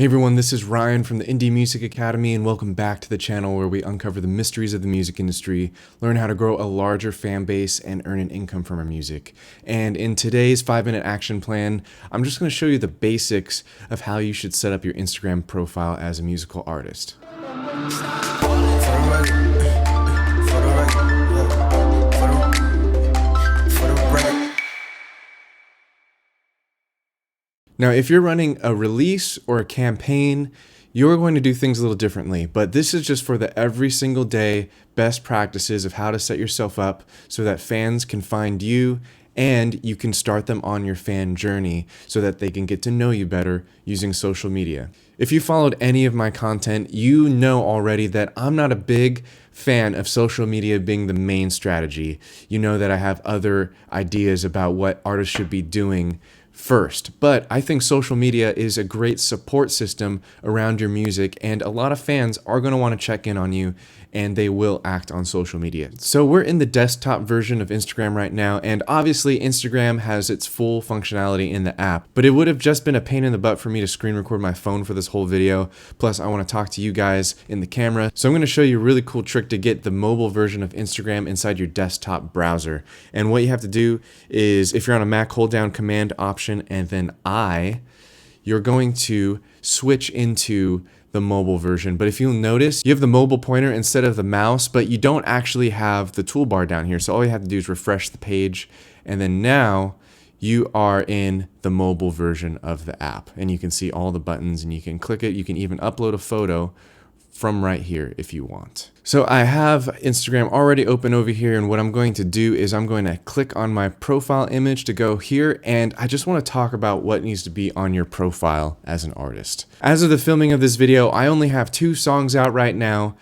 Hey everyone, this is Ryan from the Indie Music Academy, and welcome back to the channel where we uncover the mysteries of the music industry, learn how to grow a larger fan base, and earn an income from our music. And in today's 5-minute action plan, I'm just going to show you the basics of how you should set up your Instagram profile as a musical artist. Now, if you're running a release or a campaign, you're going to do things a little differently, but this is just for the every single day best practices of how to set yourself up so that fans can find you and you can start them on your fan journey so that they can get to know you better using social media. If you followed any of my content, you know already that I'm not a big fan of social media being the main strategy. You know that I have other ideas about what artists should be doing first, but I think social media is a great support system around your music, and a lot of fans are going to want to check in on you and they will act on social media. So we're in the desktop version of Instagram right now, and obviously Instagram has its full functionality in the app, but it would have just been a pain in the butt for me to screen record my phone for this whole video. Plus I want to talk to you guys in the camera. So I'm going to show you a really cool trick to get the mobile version of Instagram inside your desktop browser. And what you have to do is, if you're on a Mac, hold down Command Option and then you're going to switch into the mobile version. But if you'll notice, you have the mobile pointer instead of the mouse, but you don't actually have the toolbar down here. So all you have to do is refresh the page, and then now you are in the mobile version of the app, and you can see all the buttons and you can click it. You can even upload a photo from right here if you want. So I have Instagram already open over here, and what I'm going to do is I'm going to click on my profile image to go here, and I just want to talk about what needs to be on your profile as an artist. As of the filming of this video, I only have 2 songs out right now.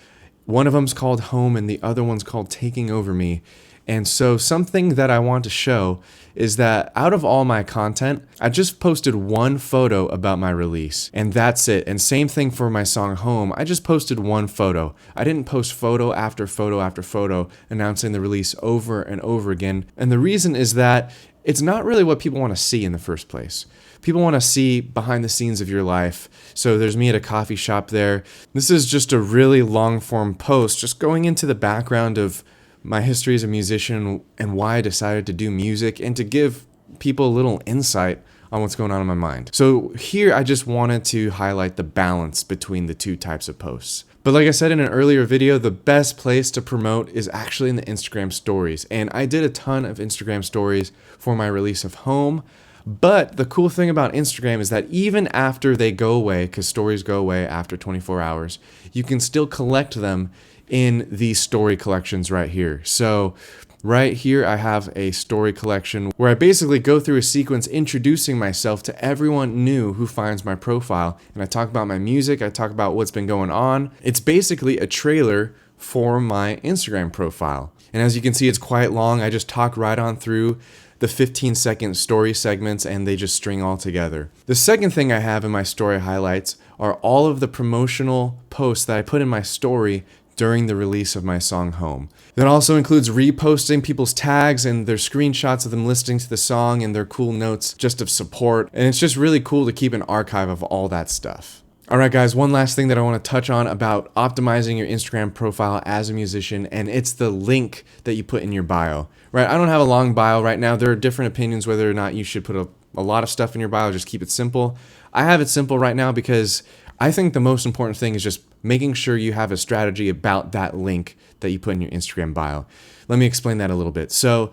One of them's called Home and the other one's called Taking Over Me. And so something that I want to show is that out of all my content, I just posted 1 photo about my release, and that's it. And same thing for my song Home. I just posted 1 photo. I didn't post photo after photo after photo announcing the release over and over again. And the reason is that it's not really what people want to see in the first place. People want to see behind the scenes of your life. So there's me at a coffee shop there. This is just a really long form post, just going into the background of my history as a musician and why I decided to do music, and to give people a little insight on what's going on in my mind. So here I just wanted to highlight the balance between the 2 types of posts. But like I said in an earlier video, the best place to promote is actually in the Instagram stories. And I did a ton of Instagram stories for my release of Home. But the cool thing about Instagram is that even after they go away, because stories go away after 24 hours, you can still collect them in these story collections right here. So right here I have a story collection where I basically go through a sequence introducing myself to everyone new who finds my profile, and I talk about my music, I talk about what's been going on. It's basically a trailer for my Instagram profile. And as you can see, it's quite long. I just talk right on through the 15-second story segments, and they just string all together. The second thing I have in my story highlights are all of the promotional posts that I put in my story during the release of my song Home. That also includes reposting people's tags and their screenshots of them listening to the song and their cool notes just of support. And it's just really cool to keep an archive of all that stuff. Alright guys, one last thing that I want to touch on about optimizing your Instagram profile as a musician, and it's the link that you put in your bio. Right, I don't have a long bio right now. There are different opinions whether or not you should put a lot of stuff in your bio, just keep it simple. I have it simple right now because I think the most important thing is just making sure you have a strategy about that link that you put in your Instagram bio. Let me explain that a little bit. So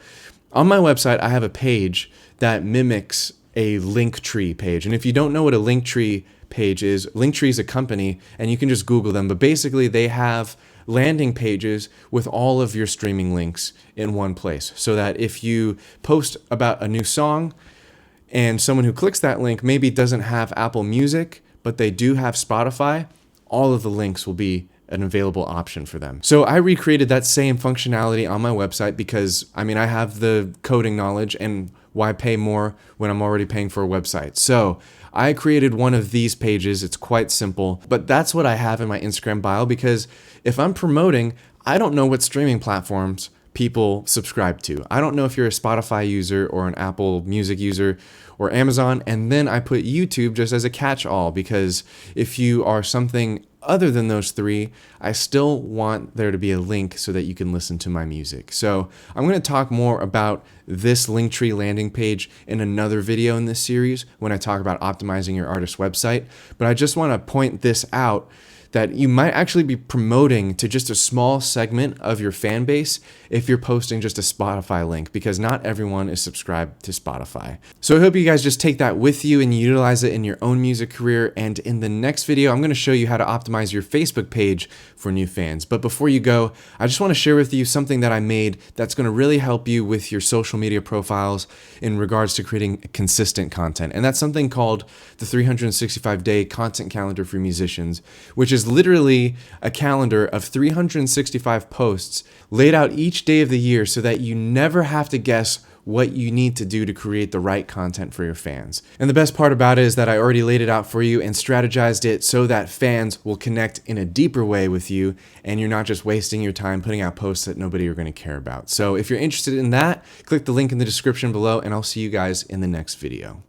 on my website, I have a page that mimics a Linktree page. And if you don't know what a Linktree page is, Linktree is a company, and you can just Google them. But basically, they have landing pages with all of your streaming links in one place, so that if you post about a new song and someone who clicks that link maybe doesn't have Apple Music, but they do have Spotify, all of the links will be an available option for them. So I recreated that same functionality on my website because, I mean, I have the coding knowledge, and why pay more when I'm already paying for a website? So I created one of these pages. It's quite simple, but that's what I have in my Instagram bio, because if I'm promoting, I don't know what streaming platforms people subscribe to. I don't know if you're a Spotify user or an Apple Music user or Amazon, and then I put YouTube just as a catch-all, because if you are something other than those three, I still want there to be a link so that you can listen to my music. So I'm going to talk more about this Linktree landing page in another video in this series when I talk about optimizing your artist website. But I just want to point this out, that you might actually be promoting to just a small segment of your fan base if you're posting just a Spotify link, because not everyone is subscribed to Spotify. So I hope you guys just take that with you and utilize it in your own music career. And in the next video, I'm going to show you how to optimize your Facebook page for new fans. But before you go, I just want to share with you something that I made that's going to really help you with your social media profiles in regards to creating consistent content. And that's something called the 365-day content calendar for musicians, which is literally a calendar of 365 posts laid out each day of the year so that you never have to guess what you need to do to create the right content for your fans. And the best part about it is that I already laid it out for you and strategized it so that fans will connect in a deeper way with you, and you're not just wasting your time putting out posts that nobody are going to care about. So if you're interested in that, click the link in the description below, and I'll see you guys in the next video.